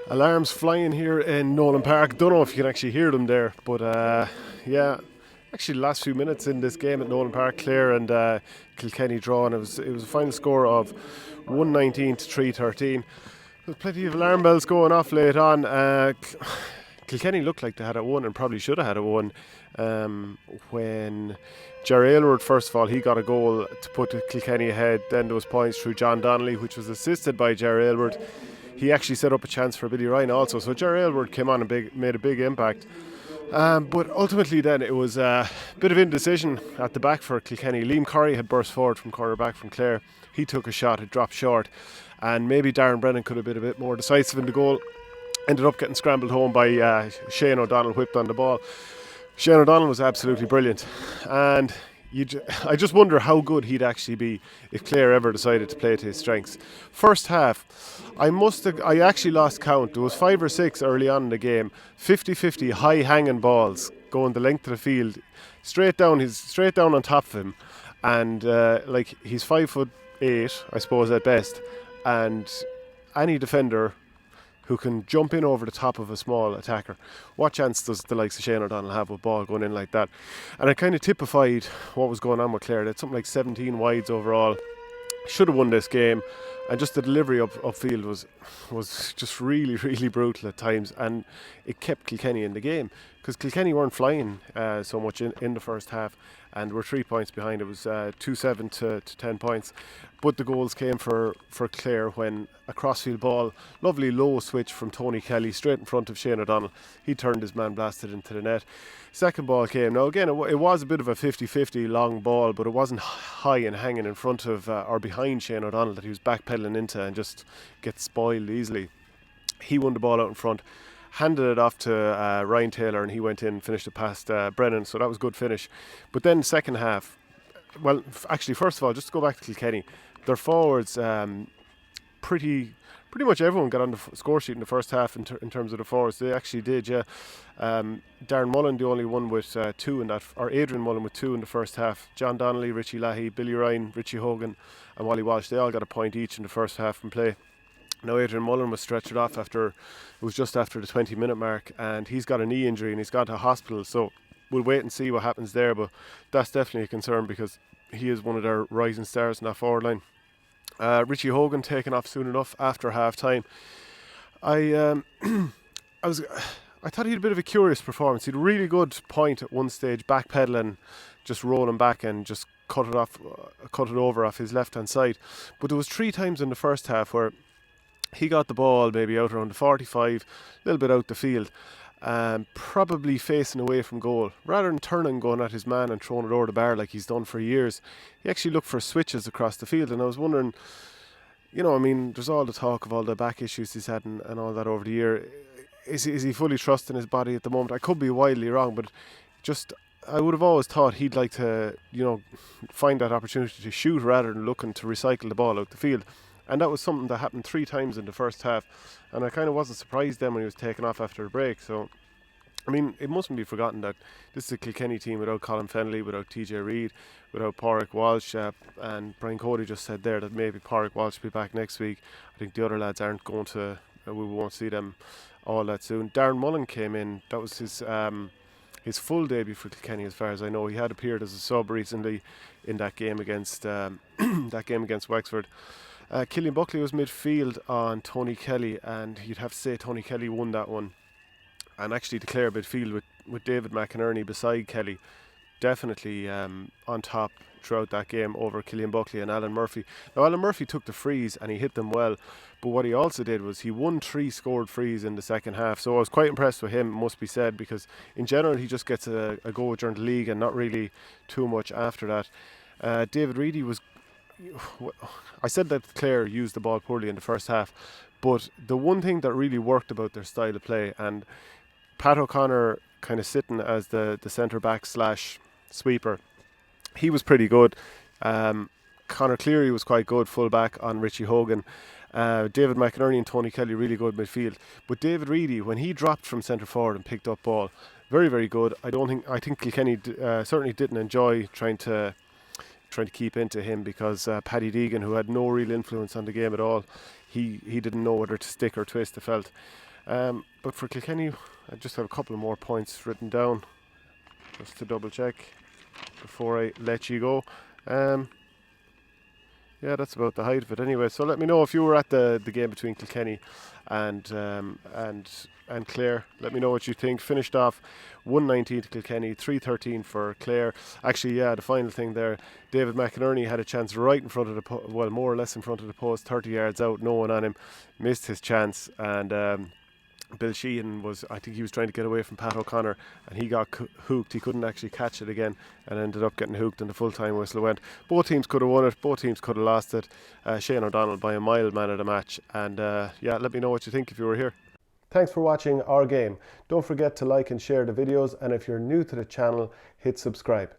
Alarms flying here in Nowlan Park. Don't know if you can actually hear them there, but yeah. Actually, the last few minutes in this game at Nowlan Park, Clare and Kilkenny drawn. It was a final score of 119 to 313. There's plenty of alarm bells going off late on. Kilkenny looked like they had it won and probably should have had it won when Jerry Aylward, first of all, he got a goal to put Kilkenny ahead. Then there was points through John Donnelly, which was assisted by Jerry Aylward. He actually set up a chance for Billy Ryan also. So Jerry Aylward came on and made a big impact. But ultimately then it was a bit of indecision at the back for Kilkenny. Liam Corrie had burst forward from corner back from Clare. He took a shot, it dropped short. And maybe Darren Brennan could have been a bit more decisive in the goal. Ended up getting scrambled home by Shane O'Donnell, whipped on the ball. Shane O'Donnell was absolutely brilliant. And I just wonder how good he'd actually be if Clare ever decided to play to his strengths. First half, I actually lost count. There was 5 or 6 early on in the game, 50-50 high hanging balls going the length of the field, straight down on top of him, and he's 5'8", I suppose at best, and any defender who can jump in over the top of a small attacker. What chance does the likes of Shane O'Donnell have with ball going in like that? And it kind of typified what was going on with Clare. They had something like 17 wides overall. Should have won this game, and just the delivery upfield was just really, really brutal at times, and it kept Kilkenny in the game because Kilkenny weren't flying so much in the first half, and were 3 points behind. It was 2-7 to 10 points, but the goals came for Clare when a crossfield ball, lovely low switch from Tony Kelly straight in front of Shane O'Donnell. He turned his man, blasted into the net. Second ball came. Now again, it was a bit of a 50-50 long ball, but it wasn't high and hanging in front of or behind Shane O'Donnell that he was backpedaling into and just gets spoiled easily. He won the ball out in front, handed it off to Ryan Taylor, and he went in and finished it past Brennan, so that was a good finish. But then second half, well, actually, first of all, just to go back to Kilkenny, their forwards, pretty much everyone got on the score sheet in the first half in terms of the forwards. They actually did, yeah. Darren Mullen, the only one with 2 in that, or Adrian Mullen with 2 in the first half. John Donnelly, Richie Leahy, Billy Ryan, Richie Hogan, and Wally Walsh, they all got a point each in the first half from play. Now Adrian Mullen was stretchered off it was just after the 20-minute mark, and he's got a knee injury and he's gone to hospital, so we'll wait and see what happens there, but that's definitely a concern because he is one of their rising stars in that forward line. Richie Hogan taken off soon enough after half time. I thought he had a bit of a curious performance. He had a really good point at one stage, backpedaling, just rolling back and just cut it over off his left hand side. But there was 3 times in the first half where he got the ball maybe out around the 45, a little bit out the field, probably facing away from goal. Rather than turning, going at his man and throwing it over the bar like he's done for years, he actually looked for switches across the field. And I was wondering, there's all the talk of all the back issues he's had and all that over the year. Is he fully trusting his body at the moment? I could be wildly wrong, but just I would have always thought he'd like to, find that opportunity to shoot rather than looking to recycle the ball out the field. And that was something that happened 3 times in the first half. And I kind of wasn't surprised then when he was taken off after the break. So, it mustn't be forgotten that this is a Kilkenny team without Colin Fennelly, without TJ Reid, without Pádraig Walsh. And Brian Cody just said there that maybe Pádraig Walsh will be back next week. I think the other lads aren't going to, we won't see them all that soon. Darren Mullen came in. That was his full debut for Kilkenny, as far as I know. He had appeared as a sub recently in that game against Wexford. Killian Buckley was midfield on Tony Kelly, and you'd have to say Tony Kelly won that one. And actually declare midfield with David McInerney beside Kelly, definitely on top throughout that game over Killian Buckley and Alan Murphy. Now Alan Murphy took the frees and he hit them well, but what he also did was he won 3 scored frees in the second half, so I was quite impressed with him, must be said, because in general he just gets a go during the league and not really too much after that. David Reedy was, I said that Clare used the ball poorly in the first half, but the one thing that really worked about their style of play, and Pat O'Connor kind of sitting as the centre back / sweeper, he was pretty good. Conor Cleary was quite good full back on Richie Hogan. David McInerney and Tony Kelly really good midfield, but David Reedy, when he dropped from centre forward and picked up ball, very, very good. I think Kilkenny certainly didn't enjoy trying to keep into him, because Paddy Deegan, who had no real influence on the game at all, he didn't know whether to stick or twist, I felt. But for Kilkenny, I just have a couple of more points written down just to double check before I let you go. Yeah, that's about the height of it anyway. So let me know if you were at the game between Kilkenny and Clare. Let me know what you think. Finished off 119 to Kilkenny, 313 for Clare. Actually, yeah, the final thing there, David McInerney had a chance right in front of the well, more or less in front of the post, 30 yards out, no one on him, missed his chance, and Bill Sheehan I think he was trying to get away from Pat O'Connor, and he got hooked. He couldn't actually catch it again and ended up getting hooked, and the full-time whistle went. Both teams could have won it, both teams could have lost it. Shane O'Donnell by a mile man of the match, and yeah, let me know what you think if you were here. Thanks for watching Our Game. Don't forget to like and share the videos, and if you're new to the channel, hit subscribe.